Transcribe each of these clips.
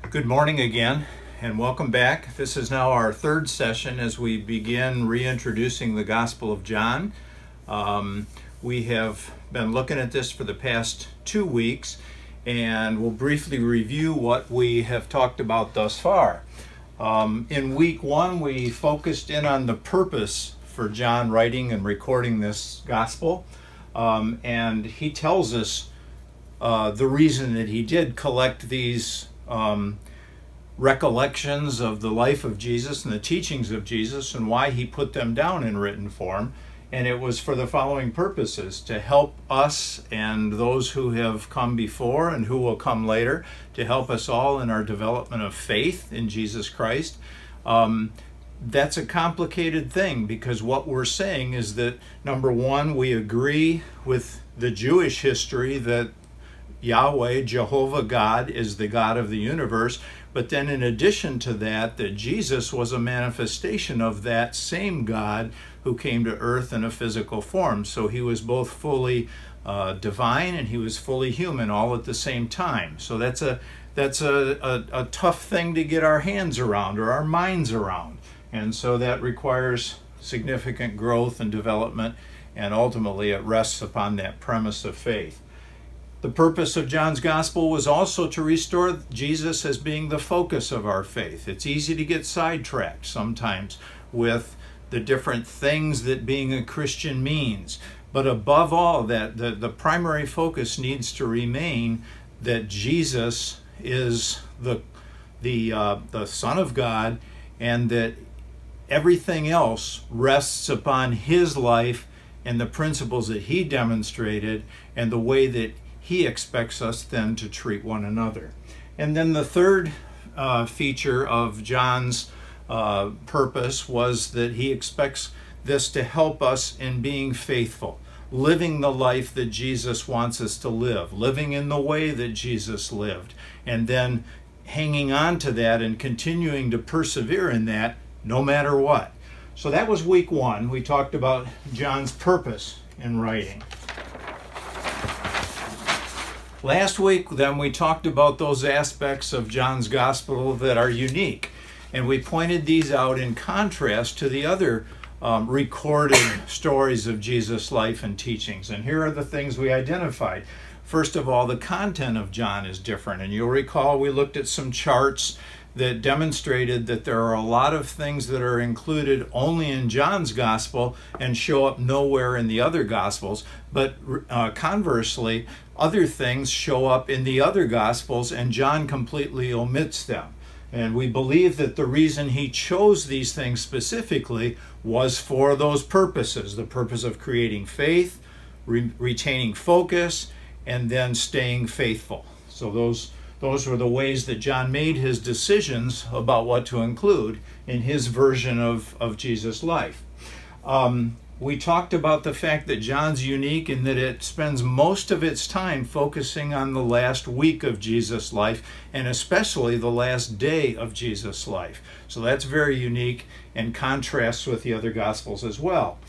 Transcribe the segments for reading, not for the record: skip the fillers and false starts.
Good morning again, and welcome back. This is now our third session as we begin reintroducing the Gospel of John. We have been looking at this for the past 2 weeks, and we'll briefly review what we have talked about thus far. In week 1, we focused in on the purpose for John writing and recording this Gospel, and he tells us the reason that he did collect these recollections of the life of Jesus and the teachings of Jesus and why he put them down in written form. And it was for the following purposes: to help us and those who have come before and who will come later, to help us all in our development of faith in Jesus Christ. That's a complicated thing, because what we're saying is that, number one, we agree with the Jewish history that Yahweh, Jehovah God, is the God of the universe. But then in addition to that, that Jesus was a manifestation of that same God who came to earth in a physical form. So he was both fully divine and he was fully human all at the same time. So that's a tough thing to get our hands around or our minds around. And so that requires significant growth and development, and ultimately it rests upon that premise of faith. The purpose of John's Gospel was also to restore Jesus as being the focus of our faith. It's easy to get sidetracked sometimes with the different things that being a Christian means. But above all, that the primary focus needs to remain that Jesus is the Son of God, and that everything else rests upon his life and the principles that he demonstrated and the way that he expects us then to treat one another. And then the third feature of John's purpose was that he expects this to help us in being faithful, living the life that Jesus wants us to live, living in the way that Jesus lived, and then hanging on to that and continuing to persevere in that no matter what. So that was week 1. We talked about John's purpose in writing. Last week, then, we talked about those aspects of John's Gospel that are unique, and we pointed these out in contrast to the other recorded stories of Jesus' life and teachings. And here are the things we identified. First of all, the content of John is different, and you'll recall we looked at some charts that demonstrated that there are a lot of things that are included only in John's Gospel and show up nowhere in the other Gospels. But conversely, other things show up in the other Gospels and John completely omits them. And we believe that the reason he chose these things specifically was for those purposes: the purpose of creating faith, retaining focus, and then staying faithful. So those were the ways that John made his decisions about what to include in his version of Jesus' life. We talked about the fact that John's unique in that it spends most of its time focusing on the last week of Jesus' life, and especially the last day of Jesus' life. So that's very unique and contrasts with the other Gospels as well.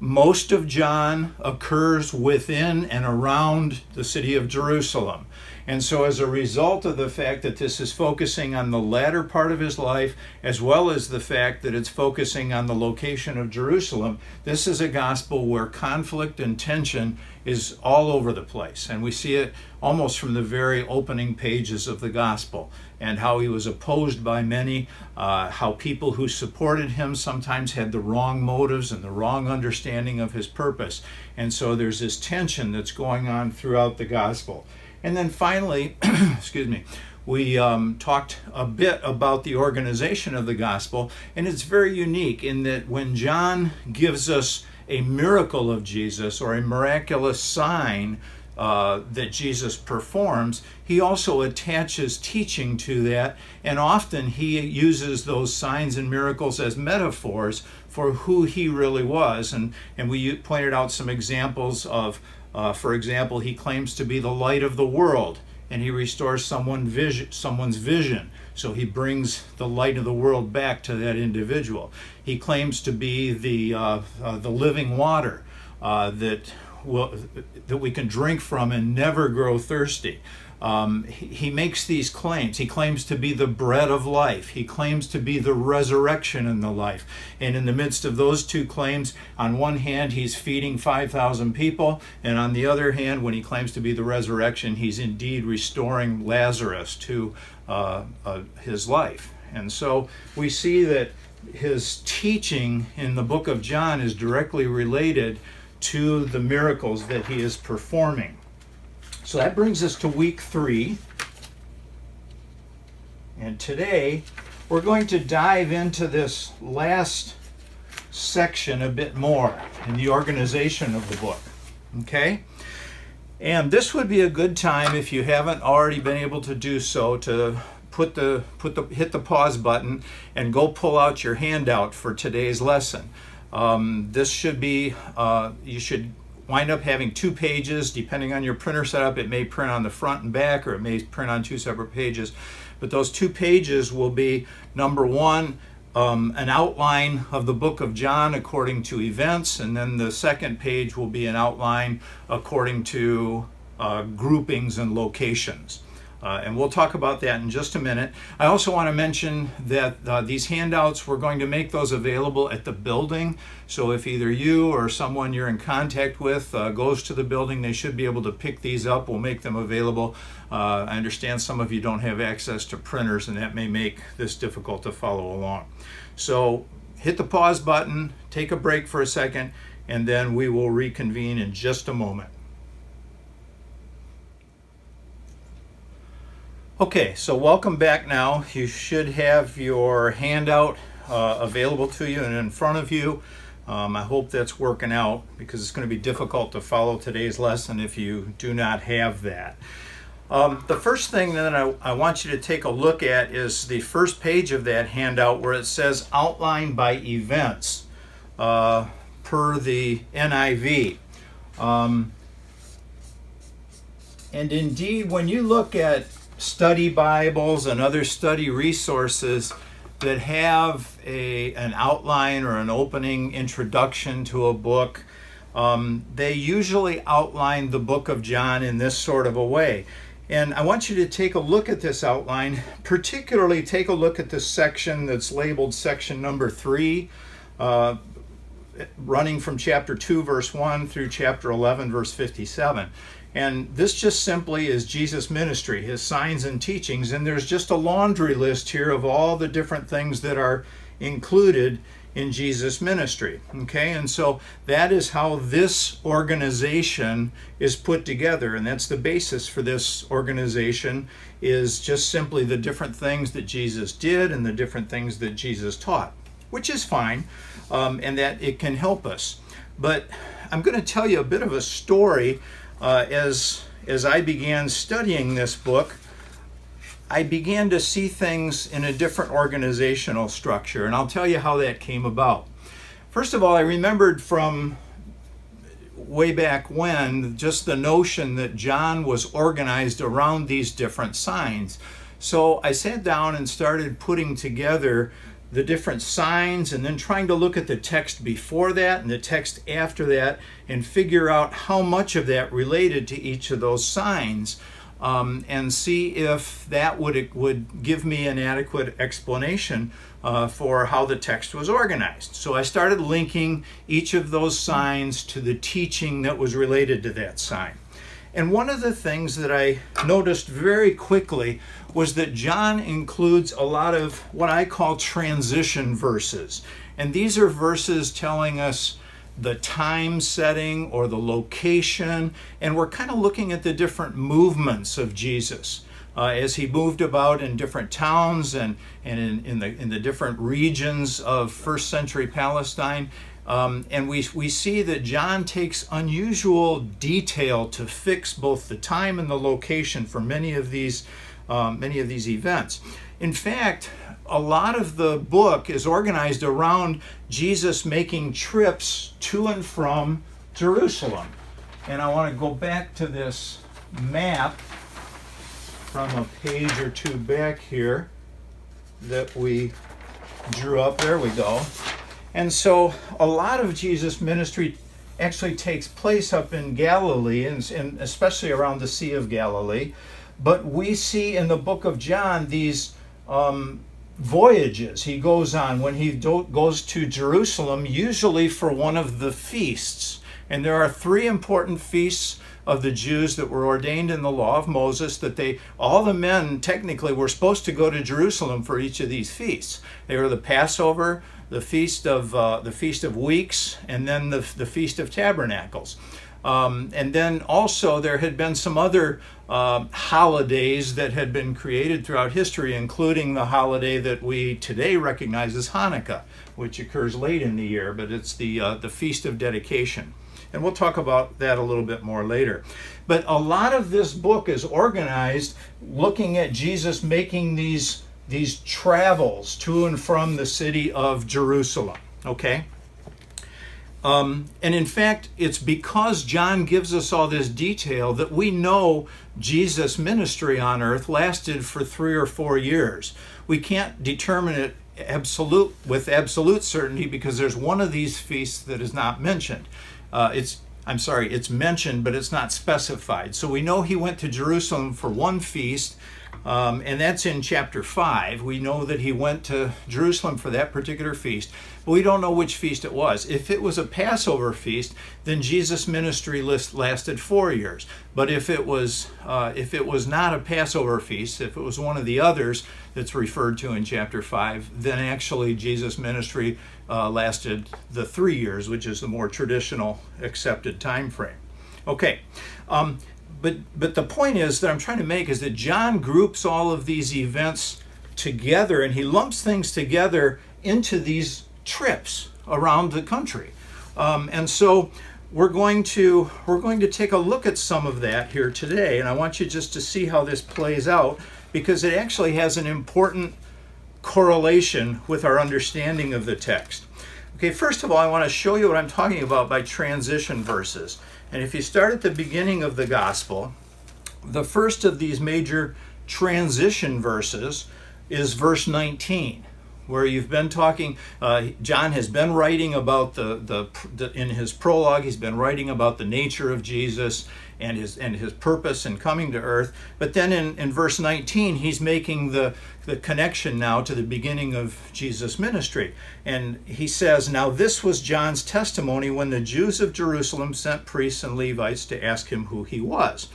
Most of John occurs within and around the city of Jerusalem. And so as a result of the fact that this is focusing on the latter part of his life, as well as the fact that it's focusing on the location of Jerusalem, this is a gospel where conflict and tension is all over the place. And we see it almost from the very opening pages of the gospel, and how he was opposed by many, how people who supported him sometimes had the wrong motives and the wrong understanding of his purpose. And so there's this tension that's going on throughout the gospel. And then finally, we talked a bit about the organization of the gospel, and it's very unique in that when John gives us a miracle of Jesus or a miraculous sign that Jesus performs, he also attaches teaching to that, and often he uses those signs and miracles as metaphors for who he really was. And we pointed out some examples of, for example, he claims to be the light of the world, and he restores someone's vision. So he brings the light of the world back to that individual. He claims to be the living water that we can drink from and never grow thirsty. He makes these claims. He claims to be the bread of life. He claims to be the resurrection and the life. And in the midst of those two claims, on one hand, he's feeding 5,000 people. And on the other hand, when he claims to be the resurrection, he's indeed restoring Lazarus to his life. And so we see that his teaching in the book of John is directly related to the miracles that he is performing. So that brings us to week 3. And today we're going to dive into this last section a bit more in the organization of the book. Okay? And this would be a good time, if you haven't already been able to do so, to hit the pause button and go pull out your handout for today's lesson. This should be, you should wind up having 2 pages. Depending on your printer setup, it may print on the front and back, or it may print on 2 separate pages. But those 2 pages will be, number 1, an outline of the book of John according to events, and then the second page will be an outline according to groupings and locations. And we'll talk about that in just a minute. I also want to mention that these handouts, we're going to make those available at the building. So if either you or someone you're in contact with goes to the building, they should be able to pick these up. We'll make them available. I understand some of you don't have access to printers, and that may make this difficult to follow along. So hit the pause button, take a break for a second, and then we will reconvene in just a moment. Okay, so welcome back now. You should have your handout available to you and in front of you. I hope that's working out, because it's going to be difficult to follow today's lesson if you do not have that. The first thing that I want you to take a look at is the first page of that handout, where it says outline by events per the NIV. And indeed, when you look at study Bibles and other study resources that have an outline or an opening introduction to a book, they usually outline the book of John in this sort of a way. And I want you to take a look at this outline, particularly take a look at this section that's labeled section number 3, running from chapter 2, verse 1 through chapter 11, verse 57. And this just simply is Jesus' ministry, his signs and teachings. And there's just a laundry list here of all the different things that are included in Jesus' ministry. Okay, and so that is how this organization is put together. And that's the basis for this organization, is just simply the different things that Jesus did and the different things that Jesus taught, which is fine, and that it can help us. But I'm going to tell you a bit of a story. As I began studying this book, I began to see things in a different organizational structure, and I'll tell you how that came about. First of all, I remembered from way back when just the notion that John was organized around these different signs. So I sat down and started putting together the different signs, and then trying to look at the text before that and the text after that and figure out how much of that related to each of those signs, and see if that would give me an adequate explanation for how the text was organized. So I started linking each of those signs to the teaching that was related to that sign. And one of the things that I noticed very quickly was that John includes a lot of what I call transition verses. And these are verses telling us the time setting or the location, and we're kind of looking at the different movements of Jesus as he moved about in different towns and in the different regions of first century Palestine. And we see that John takes unusual detail to fix both the time and the location for many of these events. In fact, a lot of the book is organized around Jesus making trips to and from Jerusalem. And I want to go back to this map from a page or 2 back here that we drew up. There we go. And so a lot of Jesus' ministry actually takes place up in Galilee, and especially around the Sea of Galilee. But we see in the book of John these voyages he goes on when he goes to Jerusalem, usually for one of the feasts. And there are three important feasts of the Jews that were ordained in the law of Moses, that all the men technically were supposed to go to Jerusalem for each of these feasts. They were the Passover, the Feast of Weeks, and then the Feast of Tabernacles. And then also there had been some other holidays that had been created throughout history, including the holiday that we today recognize as Hanukkah, which occurs late in the year, but it's the Feast of Dedication. And we'll talk about that a little bit more later. But a lot of this book is organized looking at Jesus making these travels to and from the city of Jerusalem, okay? And in fact, it's because John gives us all this detail that we know Jesus' ministry on earth lasted for 3 or 4 years. We can't determine it with absolute certainty because there's one of these feasts that is not mentioned. It's mentioned, but it's not specified. So we know he went to Jerusalem for one feast, and that's in chapter 5. We know that he went to Jerusalem for that particular feast, but we don't know which feast it was. If it was a Passover feast, then Jesus' ministry lasted 4 years. But if it was not a Passover feast, if it was one of the others that's referred to in chapter 5, then actually Jesus' ministry lasted the 3 years, which is the more traditional accepted time frame. Okay. But the point is that I'm trying to make is that John groups all of these events together, and he lumps things together into these trips around the country. And so we're going to take a look at some of that here today, and I want you just to see how this plays out, because it actually has an important correlation with our understanding of the text. Okay, first of all, I want to show you what I'm talking about by transition verses. And if you start at the beginning of the gospel, the first of these major transition verses is verse 19, where you've been talking, John has been writing about in his prologue, he's been writing about the nature of Jesus and his purpose in coming to earth. But then in verse 19, he's making the connection now to the beginning of Jesus' ministry. And he says, "Now this was John's testimony when the Jews of Jerusalem sent priests and Levites to ask him who he was."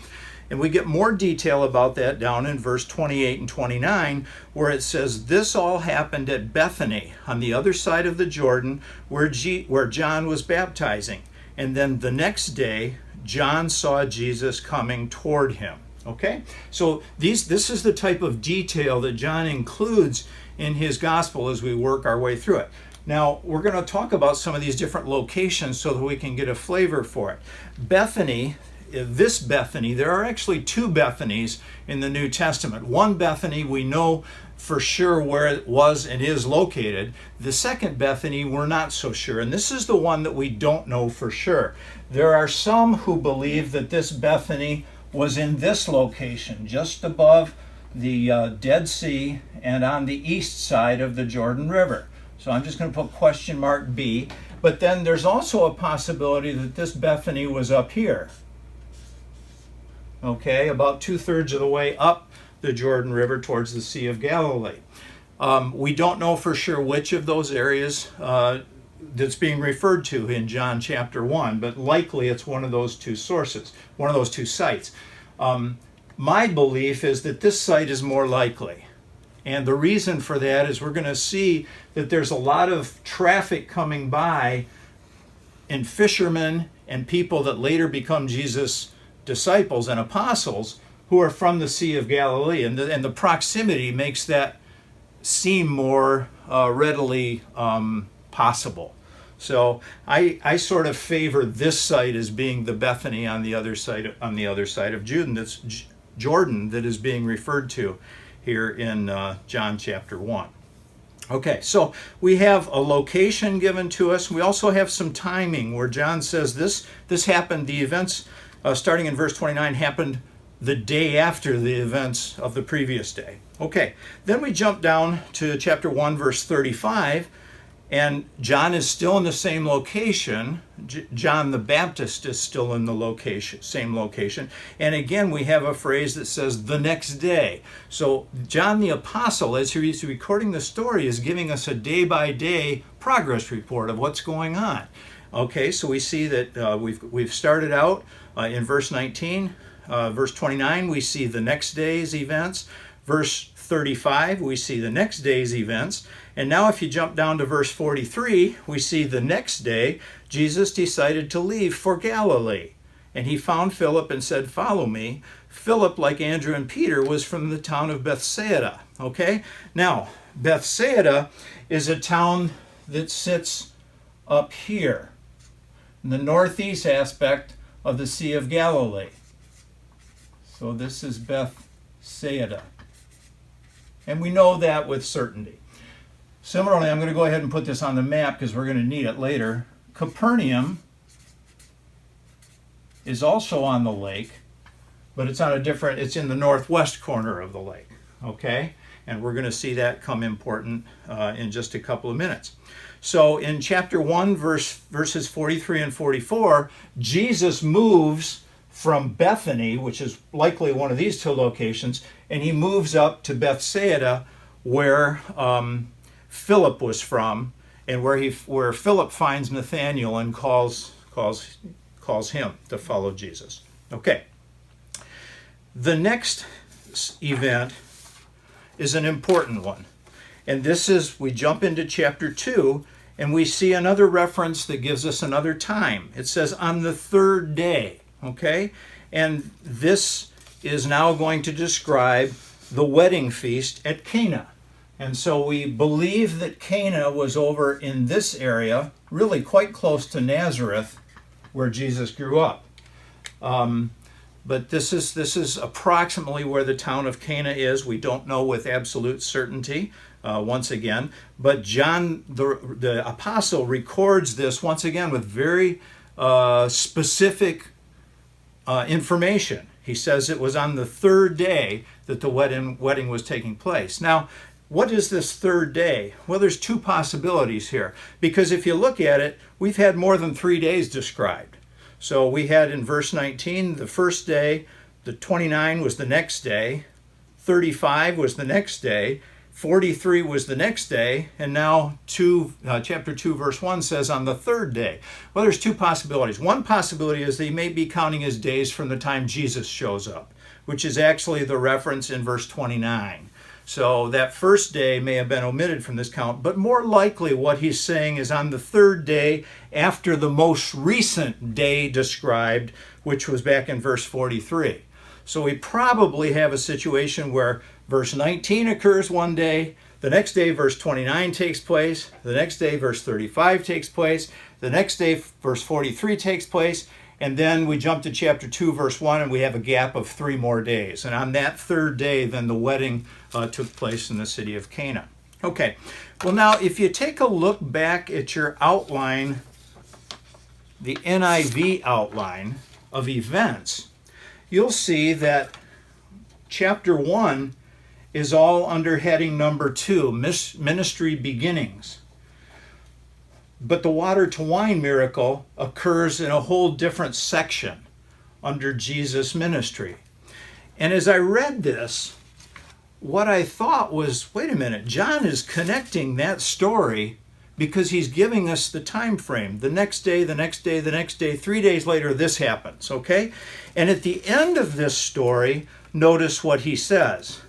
And we get more detail about that down in verse 28 and 29, where it says, "This all happened at Bethany, on the other side of the Jordan, where John was baptizing. And then the next day, John saw Jesus coming toward him." Okay? So this is the type of detail that John includes in his gospel as we work our way through it. Now, we're going to talk about some of these different locations so that we can get a flavor for it. Bethany, there are actually 2 Bethanies in the New Testament. One Bethany we know for sure where it was and is located. The second Bethany we're not so sure, and this is the one that we don't know for sure. There are some who believe that this Bethany was in this location, just above the Dead Sea and on the east side of the Jordan River. So I'm just going to put question mark B. But then there's also a possibility that this Bethany was up here. Okay, about 2/3 of the way up the Jordan River towards the Sea of Galilee. We don't know for sure which of those areas that's being referred to in John chapter 1, but likely it's one of those 2 sources, one of those 2 sites. My belief is that this site is more likely. And the reason for that is we're going to see that there's a lot of traffic coming by, and fishermen and people that later become Jesus' disciples and apostles who are from the Sea of Galilee, and the proximity makes that seem more readily possible. So I sort of favor this site as being the Bethany on the other side of Jordan that is being referred to here in John chapter 1. Okay, so we have a location given to us. We also have some timing where John says this happened, the events starting in verse 29 happened the day after the events of the previous day. Okay, then we jump down to chapter 1, verse 35, And John is still in the same location. John the Baptist is still in the same location. And again, we have a phrase that says the next day. So John the Apostle, as he's recording the story, is giving us a day-by-day progress report of what's going on. Okay, so we see that we've started out in verse 19. Verse 29, we see the next day's events. Verse 35, we see the next day's events. And now if you jump down to verse 43, we see the next day, Jesus decided to leave for Galilee. And he found Philip and said, "Follow me." Philip, like Andrew and Peter, was from the town of Bethsaida. Okay? Now, Bethsaida is a town that sits up here, in the northeast aspect of the Sea of Galilee. So this is Bethsaida. And we know that with certainty. Similarly, I'm going to go ahead and put this on the map because we're going to need it later. Capernaum is also on the lake, but it's in the northwest corner of the lake. Okay? And we're going to see that come important in just a couple of minutes. So in chapter 1, verses 43 and 44, Jesus moves from Bethany, which is likely one of these two locations, and he moves up to Bethsaida, where Philip was from, and where Philip finds Nathanael and calls him to follow Jesus. Okay. The next event is an important one. And we jump into chapter 2, and we see another reference that gives us another time. It says, on the third day. Okay? And this is now going to describe the wedding feast at Cana. And so we believe that Cana was over in this area, really quite close to Nazareth, where Jesus grew up. But this is approximately where the town of Cana is. We don't know with absolute certainty, once again. But John, the apostle, records this once again with very specific information. He says it was on the third day that the wedding was taking place. Now, what is this third day? Well, there's two possibilities here. Because if you look at it, we've had more than 3 days described. So we had in verse 19 the first day, the 29 was the next day, 35 was the next day, 43 was the next day, and now chapter 2, verse 1 says on the third day. Well, there's two possibilities. One possibility is they may be counting as days from the time Jesus shows up, which is actually the reference in verse 29. So that first day may have been omitted from this count, but more likely what he's saying is on the third day after the most recent day described, which was back in verse 43. So we probably have a situation where verse 19 occurs one day, the next day verse 29 takes place, the next day verse 35 takes place, the next day verse 43 takes place, and then we jump to chapter 2, verse 1, and we have a gap of 3 more days. And on that third day, then the wedding took place in the city of Cana. Okay, well now if you take a look back at your outline, the NIV outline of events, you'll see that chapter 1 is all under heading number 2, ministry beginnings. But the water to wine miracle occurs in a whole different section under Jesus' ministry. And as I read this, what I thought was, wait a minute, John is connecting that story because he's giving us the time frame. The next day, the next day, the next day, 3 days later, this happens, okay? And at the end of this story, notice what he says.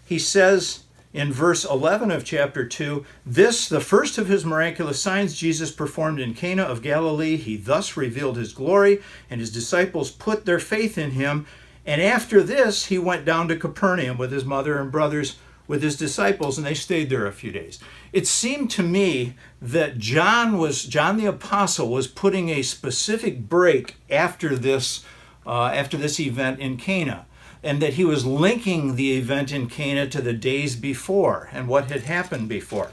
He says, in verse 11 of chapter 2, this, the first of his miraculous signs Jesus performed in Cana of Galilee, he thus revealed his glory, and his disciples put their faith in him. And after this, he went down to Capernaum with his mother and brothers, with his disciples, and they stayed there a few days. It seemed to me that John the Apostle was putting a specific break after this event in Cana, and that he was linking the event in Cana to the days before and what had happened before.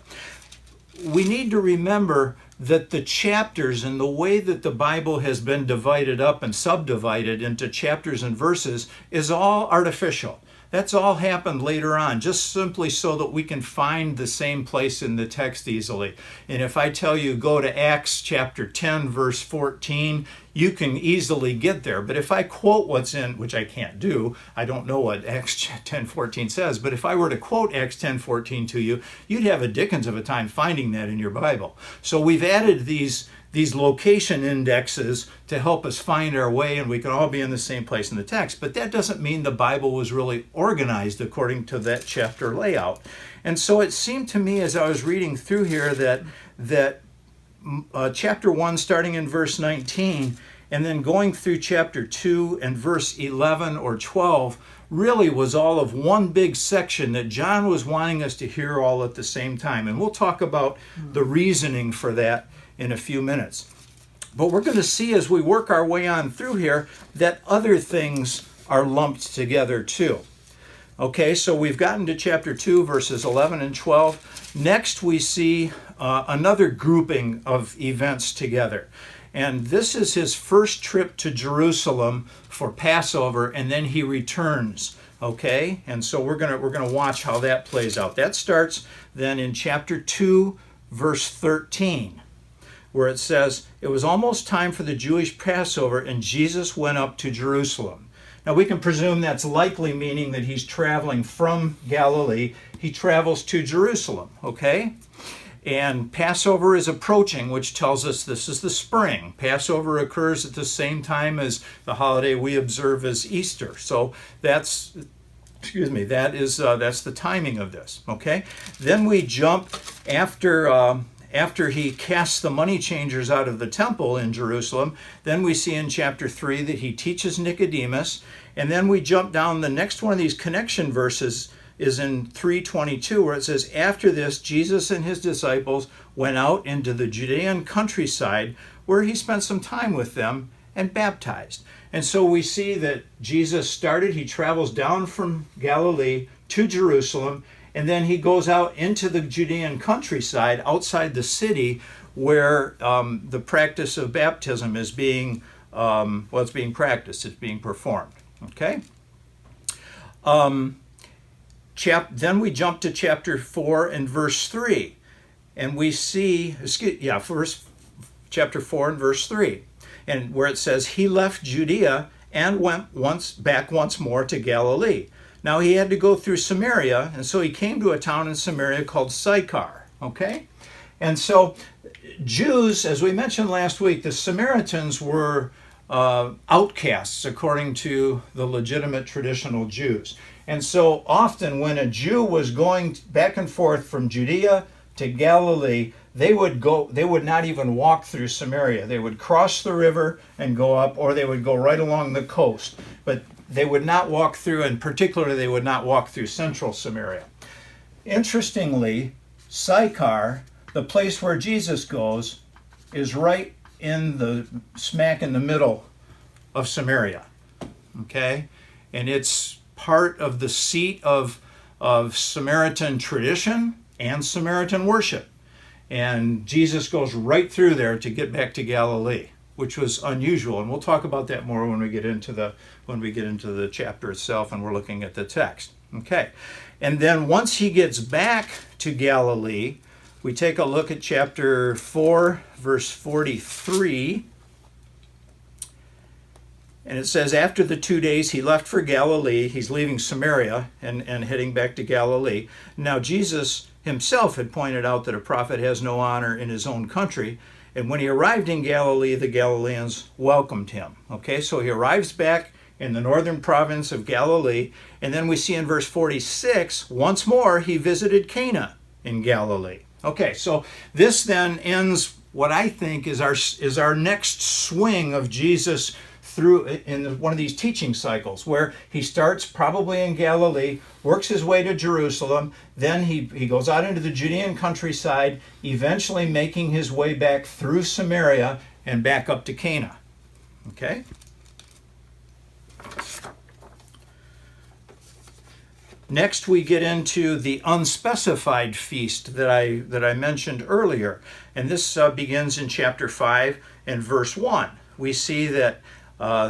We need to remember that the chapters and the way that the Bible has been divided up and subdivided into chapters and verses is all artificial. That's all happened later on, just simply so that we can find the same place in the text easily. And if I tell you go to Acts chapter 10, verse 14, you can easily get there. But if I quote what's in, which I can't do, I don't know what Acts 10:14 says, but if I were to quote Acts 10:14 to you, you'd have a dickens of a time finding that in your Bible. So we've added these location indexes to help us find our way, and we can all be in the same place in the text. But that doesn't mean the Bible was really organized according to that chapter layout. And so it seemed to me as I was reading through here that chapter 1 starting in verse 19 and then going through chapter 2 and verse 11 or 12 really was all of one big section that John was wanting us to hear all at the same time. And we'll talk about the reasoning for that in a few minutes. But we're going to see as we work our way on through here that other things are lumped together too. Okay, so we've gotten to chapter 2, verses 11 and 12. Next we see another grouping of events together. And this is his first trip to Jerusalem for Passover, and then he returns. Okay, and so we're gonna watch how that plays out. That starts then in chapter 2, verse 13. Where it says, it was almost time for the Jewish Passover, and Jesus went up to Jerusalem. Now we can presume that's likely meaning that he's traveling from Galilee. He travels to Jerusalem, okay? And Passover is approaching, which tells us this is the spring. Passover occurs at the same time as the holiday we observe as Easter. So that's the timing of this, okay? Then we jump after he casts the money changers out of the temple in Jerusalem. Then we see in chapter 3 that he teaches Nicodemus. And then we jump down, the next one of these connection verses is in 3:22, where it says, after this, Jesus and his disciples went out into the Judean countryside, where he spent some time with them and baptized. And so we see that Jesus he travels down from Galilee to Jerusalem, and then he goes out into the Judean countryside outside the city where the practice of baptism is being, it's being practiced, it's being performed. Okay? Then we jump to chapter 4 and verse 3. And we see, chapter 4 and verse 3. And where it says, he left Judea and went back once more to Galilee. Now he had to go through Samaria, and so he came to a town in Samaria called Sychar, okay? And so Jews, as we mentioned last week, the Samaritans were outcasts according to the legitimate traditional Jews. And so often when a Jew was going back and forth from Judea to Galilee, they would not even walk through Samaria. They would cross the river and go up, or they would go right along the coast. But they would not walk through, and particularly they would not walk through central Samaria. Interestingly, Sychar, the place where Jesus goes, is right smack in the middle of Samaria. Okay? And it's part of the seat of Samaritan tradition and Samaritan worship. And Jesus goes right through there to get back to Galilee, which was unusual, and we'll talk about that more when we get into the chapter itself and we're looking at the text. Okay, and then once he gets back to Galilee, we take a look at chapter 4, verse 43, and it says, after the 2 days he left for Galilee. He's leaving Samaria and heading back to Galilee. Now Jesus himself had pointed out that a prophet has no honor in his own country. And when he arrived in Galilee, the Galileans welcomed him. Okay, so he arrives back in the northern province of Galilee. And then we see in verse 46, once more he visited Cana in Galilee. Okay, so this then ends what I think is our next swing of Jesus through in one of these teaching cycles, where he starts probably in Galilee, works his way to Jerusalem, then he goes out into the Judean countryside, eventually making his way back through Samaria and back up to Cana. Okay? Next we get into the unspecified feast that I mentioned earlier, and this begins in chapter 5 and verse 1. We see that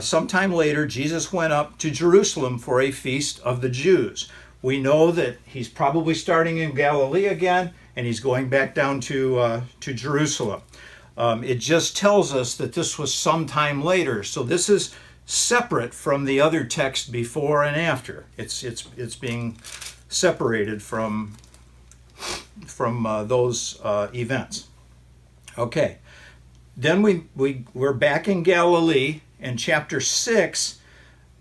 Sometime later, Jesus went up to Jerusalem for a feast of the Jews. We know that he's probably starting in Galilee again, and he's going back down to Jerusalem. It just tells us that this was sometime later. So this is separate from the other text before and after. It's being separated from those events. Okay. Then we're back in Galilee, and chapter 6,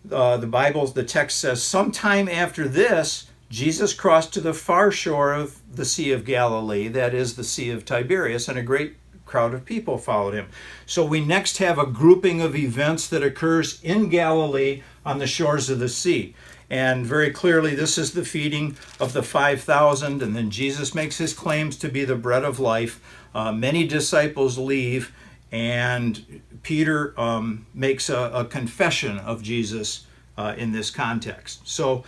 the text says, sometime after this, Jesus crossed to the far shore of the Sea of Galilee, that is the Sea of Tiberias, and a great crowd of people followed him. So we next have a grouping of events that occurs in Galilee on the shores of the sea. And very clearly, this is the feeding of the 5,000, and then Jesus makes his claims to be the bread of life. Many disciples leave, and Peter makes a confession of Jesus in this context. So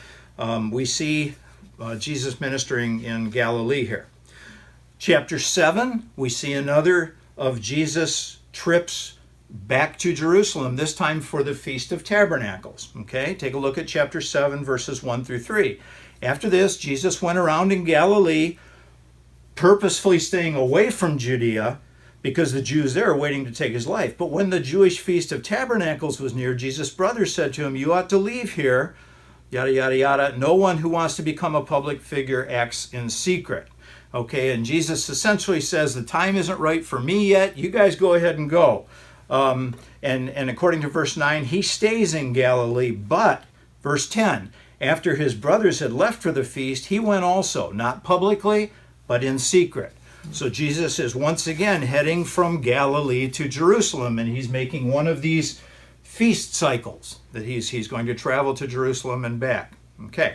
we see Jesus ministering in Galilee here. Chapter 7, we see another of Jesus' trips back to Jerusalem, this time for the Feast of Tabernacles. Okay, take a look at chapter 7, verses 1 through 3. After this, Jesus went around in Galilee, purposefully staying away from Judea, because the Jews there are waiting to take his life. But when the Jewish Feast of Tabernacles was near, Jesus' brothers said to him, "You ought to leave here," yada, yada, yada. "No one who wants to become a public figure acts in secret." Okay, and Jesus essentially says, the time isn't right for me yet. You guys go ahead and go. And according to verse 9, he stays in Galilee. But, verse 10, after his brothers had left for the feast, he went also, not publicly, but in secret. So Jesus is once again heading from Galilee to Jerusalem, and he's making one of these feast cycles that he's going to travel to Jerusalem and back. Okay.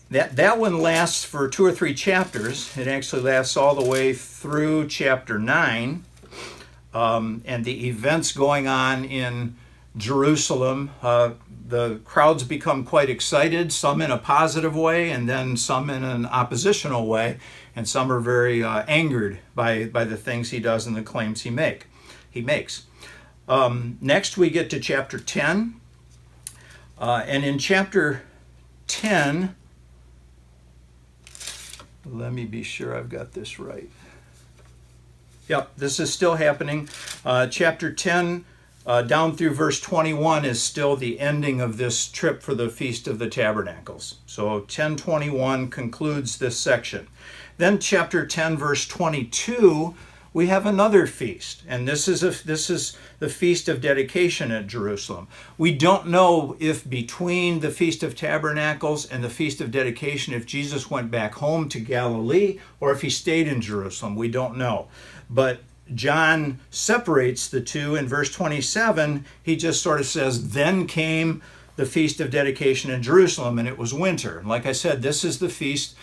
That one lasts for 2 or 3 chapters. It actually lasts all the way through chapter 9. And the events going on in Jerusalem, the crowds become quite excited, some in a positive way, and then some in an oppositional way, and some are very angered by the things he does and the claims he makes. Next, we get to chapter 10. And in chapter 10, let me be sure I've got this right. Yep, this is still happening. Chapter 10, down through verse 21, is still the ending of this trip for the Feast of the Tabernacles. So 10:21 concludes this section. Then chapter 10, verse 22, we have another feast, and this is the Feast of Dedication at Jerusalem. We don't know if between the Feast of Tabernacles and the Feast of Dedication, if Jesus went back home to Galilee or if he stayed in Jerusalem. We don't know. But John separates the two. In verse 27, he just sort of says, then came the Feast of Dedication in Jerusalem, and it was winter. And like I said, this is the feast.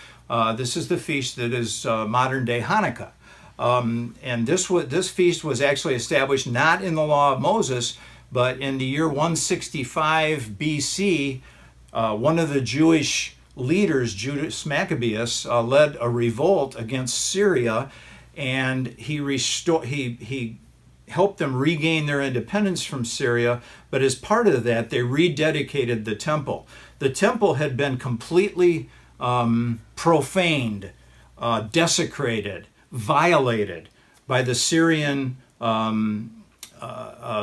This is the feast that is modern day Hanukkah. And this feast was actually established not in the law of Moses, but in the year 165 BC, one of the Jewish leaders, Judas Maccabeus, led a revolt against Syria, and he helped them regain their independence from Syria, but as part of that, they rededicated the temple. The temple had been completely profaned, desecrated, violated by the Syrian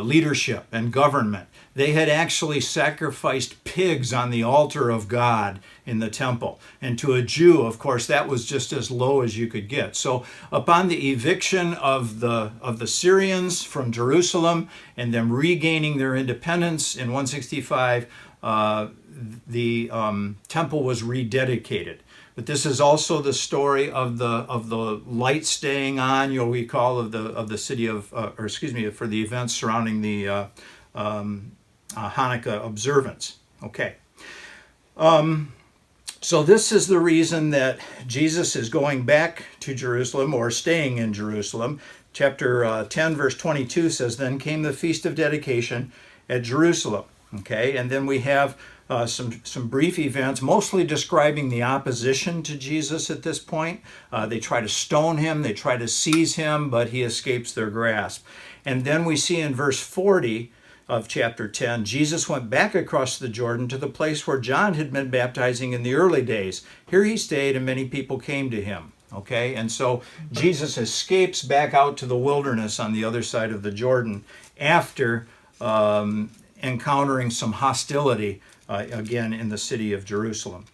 leadership and government. They had actually sacrificed pigs on the altar of God in the temple. And to a Jew, of course, that was just as low as you could get. So upon the eviction of the Syrians from Jerusalem and them regaining their independence in 165, the temple was rededicated. But this is also the story of the light staying on. You'll recall of the city of, for the events surrounding the Hanukkah observance. Okay. So this is the reason that Jesus is going back to Jerusalem or staying in Jerusalem. Chapter 10, verse 22 says, "Then came the Feast of Dedication at Jerusalem." Okay, and then we have some brief events, mostly describing the opposition to Jesus at this point. They try to stone him, they try to seize him, but he escapes their grasp. And then we see in verse 40 of chapter 10, Jesus went back across the Jordan to the place where John had been baptizing in the early days. Here he stayed, and many people came to him. Okay, and so Jesus escapes back out to the wilderness on the other side of the Jordan after encountering some hostility again in the city of Jerusalem.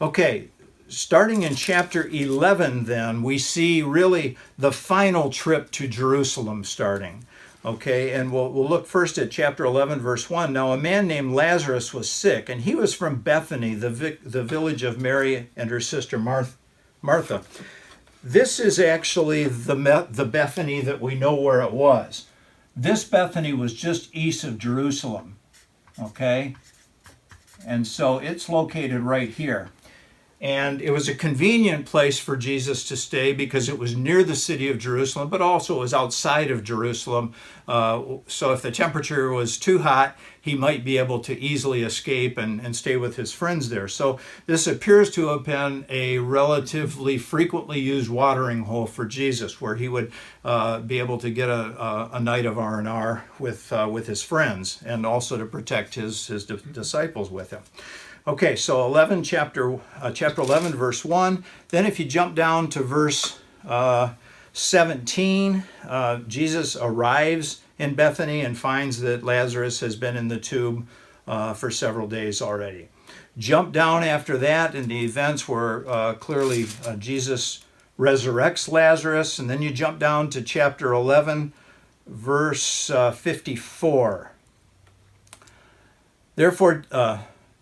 Okay, starting in chapter 11 then, we see really the final trip to Jerusalem starting. Okay, and we'll look first at chapter 11, verse 1. Now a man named Lazarus was sick, and he was from Bethany, the village of Mary and her sister Martha. This is actually the Bethany that we know where it was. This Bethany was just east of Jerusalem, okay? And so it's located right here. And it was a convenient place for Jesus to stay because it was near the city of Jerusalem, but also it was outside of Jerusalem. So if the temperature was too hot, he might be able to easily escape and stay with his friends there. So this appears to have been a relatively frequently used watering hole for Jesus, where he would be able to get a night of R&R with his friends, and also to protect his disciples with him. Okay, so chapter 11, verse 1. Then if you jump down to verse 17, Jesus arrives in Bethany and finds that Lazarus has been in the tomb for several days already. Jump down after that in the events where clearly Jesus resurrects Lazarus, and then you jump down to chapter 11, verse 54. Therefore,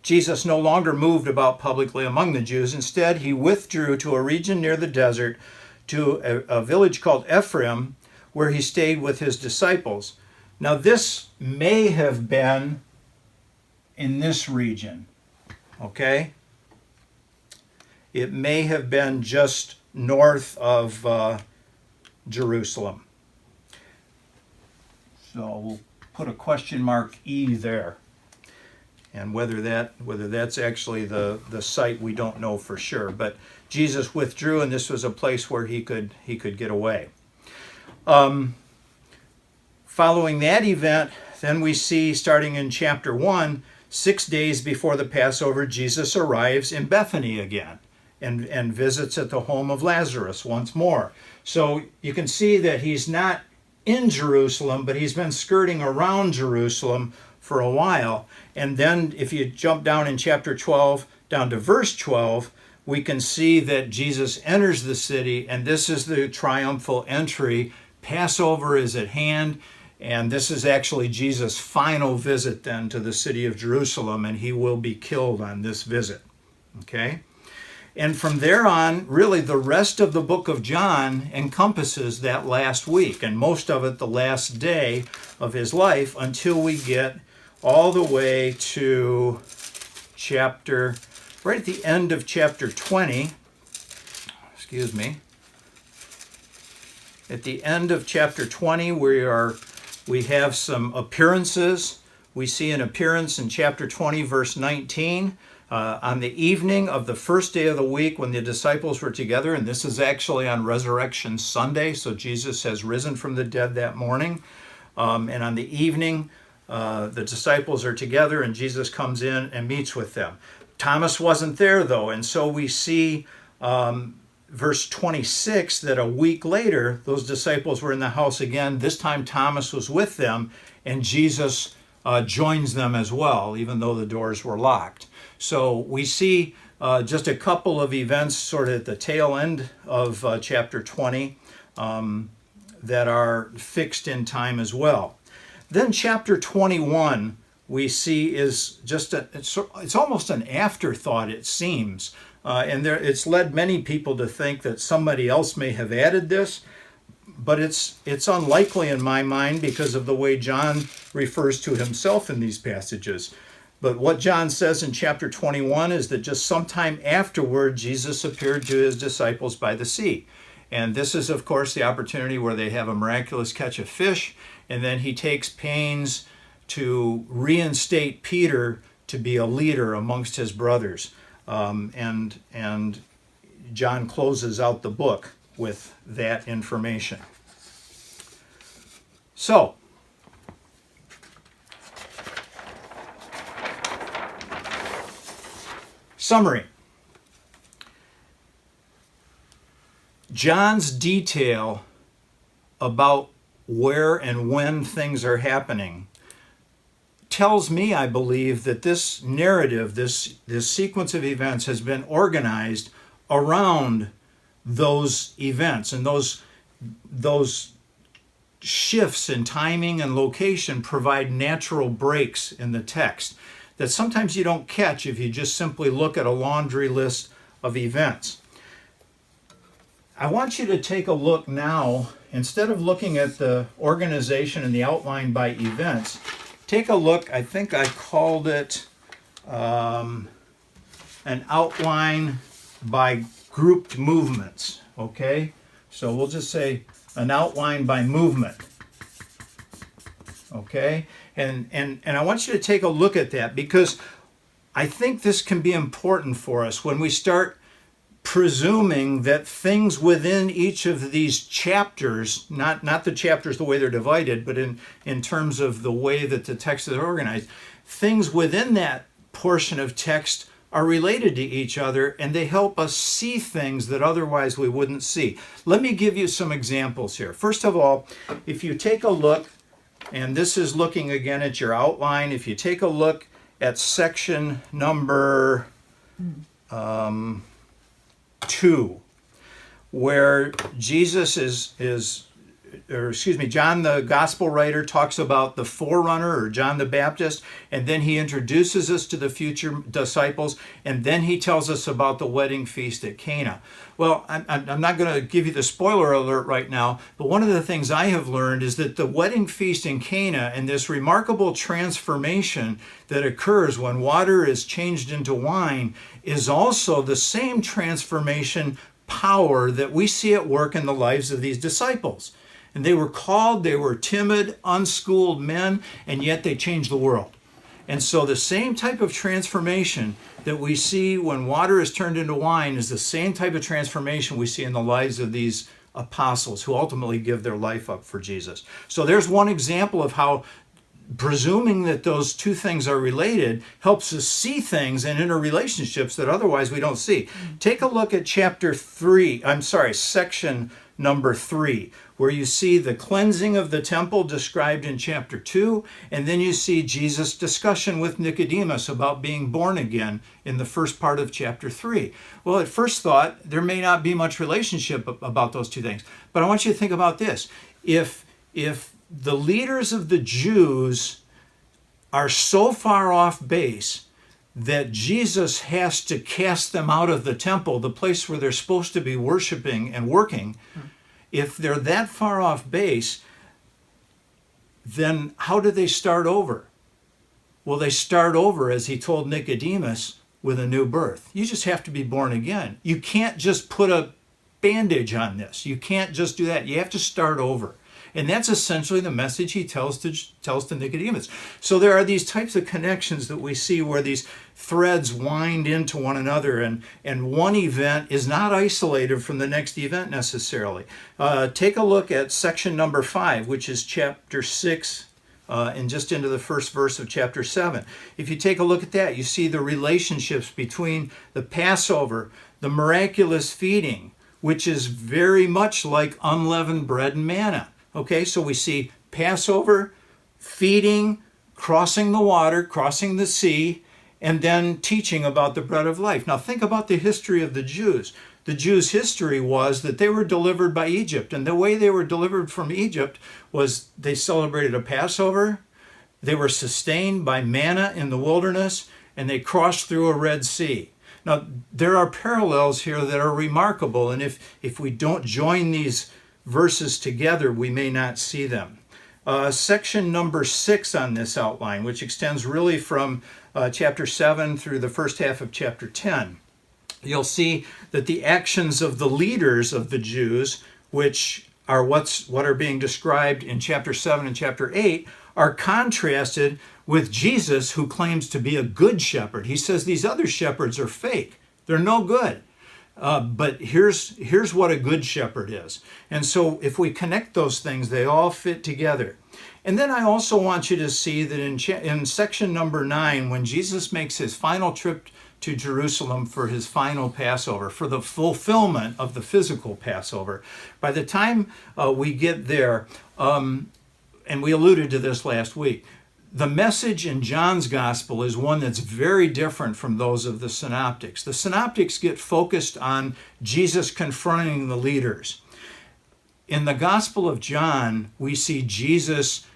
Jesus no longer moved about publicly among the Jews. Instead, he withdrew to a region near the desert, to a village called Ephraim, where he stayed with his disciples. Now, this may have been in this region, okay? It may have been just north of Jerusalem. So we'll put a question mark E there. And whether that's actually the site, we don't know for sure. But Jesus withdrew, and this was a place where he could get away. Following that event, then we see, starting in chapter 1, 6 days before the Passover, Jesus arrives in Bethany again and visits at the home of Lazarus once more. So you can see that he's not in Jerusalem, but he's been skirting around Jerusalem for a while. And then if you jump down in chapter 12, down to verse 12, we can see that Jesus enters the city, and this is the triumphal entry. Passover is at hand, and this is actually Jesus' final visit then to the city of Jerusalem, and he will be killed on this visit. Okay? And from there on, really the rest of the book of John encompasses that last week, and most of it the last day of his life, until we get all the way to right at the end of chapter 20, At the end of chapter 20, we have some appearances. We see an appearance in chapter 20, verse 19, on the evening of the first day of the week when the disciples were together, and this is actually on Resurrection Sunday, so Jesus has risen from the dead that morning. And on the evening, the disciples are together, and Jesus comes in and meets with them. Thomas wasn't there, though, and so we see verse 26 that a week later, those disciples were in the house again. This time Thomas was with them, and Jesus joins them as well, even though the doors were locked. So we see just a couple of events sort of at the tail end of chapter 20 that are fixed in time as well. Then chapter 21 we see is just it's almost an afterthought, it seems. And it's led many people to think that somebody else may have added this, but it's unlikely in my mind because of the way John refers to himself in these passages. But what John says in chapter 21 is that just sometime afterward, Jesus appeared to his disciples by the sea. And this is, of course, the opportunity where they have a miraculous catch of fish, and then he takes pains to reinstate Peter to be a leader amongst his brothers. And John closes out the book with that information. So, summary. John's detail about where and when things are happening tells me, I believe, that this narrative, this sequence of events has been organized around those events, and those shifts in timing and location provide natural breaks in the text that sometimes you don't catch if you just simply look at a laundry list of events. I want you to take a look now, instead of looking at the organization and the outline by events, take a look. I think I called it an outline by grouped movements, okay? So we'll just say an outline by movement, okay? And I want you to take a look at that, because I think this can be important for us when we start presuming that things within each of these chapters, not the chapters the way they're divided, but in terms of the way that the text is organized, things within that portion of text are related to each other, and they help us see things that otherwise we wouldn't see. Let me give you some examples here. First of all, if you take a look, and this is looking again at your outline, if you take a look at section number 2, where John the gospel writer talks about the forerunner, or John the Baptist, and then he introduces us to the future disciples, and then he tells us about the wedding feast at Cana. Well, I'm not going to give you the spoiler alert right now, but one of the things I have learned is that the wedding feast in Cana and this remarkable transformation that occurs when water is changed into wine is also the same transformation power that we see at work in the lives of these disciples. And they were called, they were timid, unschooled men, and yet they changed the world. And so the same type of transformation that we see when water is turned into wine is the same type of transformation we see in the lives of these apostles who ultimately give their life up for Jesus. So there's one example of how presuming that those two things are related helps us see things and interrelationships that otherwise we don't see. Take a look at section number 3, where you see the cleansing of the temple described in chapter 2, and then you see Jesus' discussion with Nicodemus about being born again in the first part of chapter 3. Well, at first thought, there may not be much relationship about those two things, but I want you to think about this. If the leaders of the Jews are so far off base that Jesus has to cast them out of the temple, the place where they're supposed to be worshiping and working, if they're that far off base, then how do they start over? Well, they start over, as he told Nicodemus, with a new birth. You just have to be born again. You can't just put a bandage on this. You can't just do that. You have to start over. And that's essentially the message he tells to Nicodemus. So there are these types of connections that we see where these threads wind into one another, and one event is not isolated from the next event necessarily. Take a look at section number 5, which is chapter 6, and just into the first verse of chapter 7. If you take a look at that, you see the relationships between the Passover, the miraculous feeding, which is very much like unleavened bread and manna. Okay, so we see Passover, feeding, crossing the water, crossing the sea, and then teaching about the bread of life. Now think about the history of the Jews. The Jews' history was that they were delivered by Egypt, and the way they were delivered from Egypt was they celebrated a Passover, they were sustained by manna in the wilderness, and they crossed through a Red Sea. Now there are parallels here that are remarkable, and if we don't join these verses together, we may not see them. Section number 6 on this outline, which extends really from chapter 7 through the first half of chapter 10, you'll see that the actions of the leaders of the Jews, which are what are being described in chapter 7 and chapter 8, are contrasted with Jesus, who claims to be a good shepherd. He says these other shepherds are fake. They're no good. But here's what a good shepherd is. And so if we connect those things, they all fit together. And then I also want you to see that in section number 9, when Jesus makes his final trip to Jerusalem for his final Passover, for the fulfillment of the physical Passover, by the time we get there, and we alluded to this last week, the message in John's gospel is one that's very different from those of the synoptics. The synoptics get focused on Jesus confronting the leaders. In the Gospel of John, we see Jesus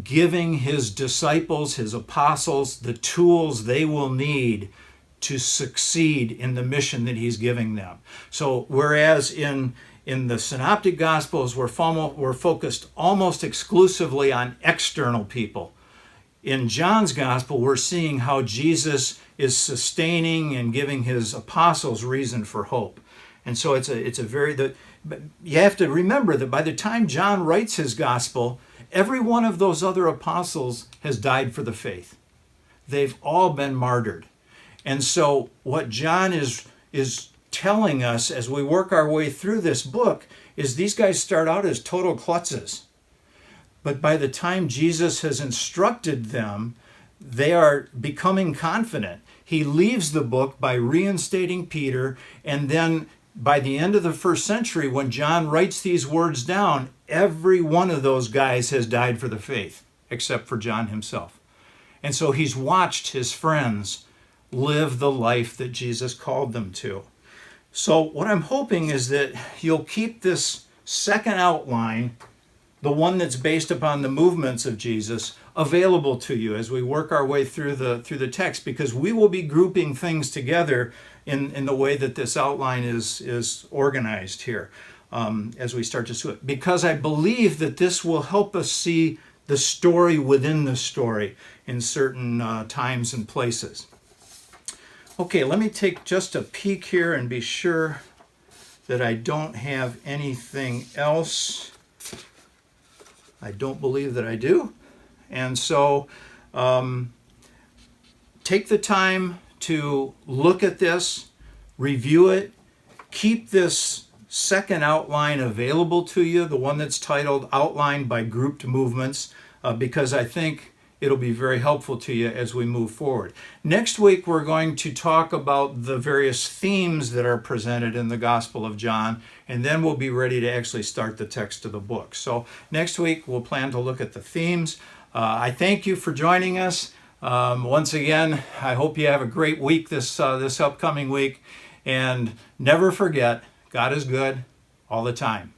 giving his disciples, his apostles, the tools they will need to succeed in the mission that he's giving them. So whereas in the Synoptic Gospels, we're focused almost exclusively on external people, in John's Gospel, we're seeing how Jesus is sustaining and giving his apostles reason for hope. And so it's a very, but you have to remember that by the time John writes his Gospel, every one of those other apostles has died for the faith. They've all been martyred. And so what John is telling us as we work our way through this book is these guys start out as total klutzes. But by the time Jesus has instructed them, they are becoming confident. He leaves the book by reinstating Peter, and then by the end of the first century, when John writes these words down, every one of those guys has died for the faith, except for John himself. And so he's watched his friends live the life that Jesus called them to. So what I'm hoping is that you'll keep this second outline, the one that's based upon the movements of Jesus, available to you as we work our way through the text, because we will be grouping things together in the way that this outline is organized here as we start to see it. Because I believe that this will help us see the story within the story in certain times and places. Okay, let me take just a peek here and be sure that I don't have anything else. I don't believe that I do. And so take the time to look at this, review it, keep this second outline available to you, the one that's titled Outline by Grouped Movements, because I think it'll be very helpful to you as we move forward. Next week, we're going to talk about the various themes that are presented in the Gospel of John, and then we'll be ready to actually start the text of the book. So next week, we'll plan to look at the themes. I thank you for joining us. Once again, I hope you have a great week this upcoming week, and never forget, God is good all the time.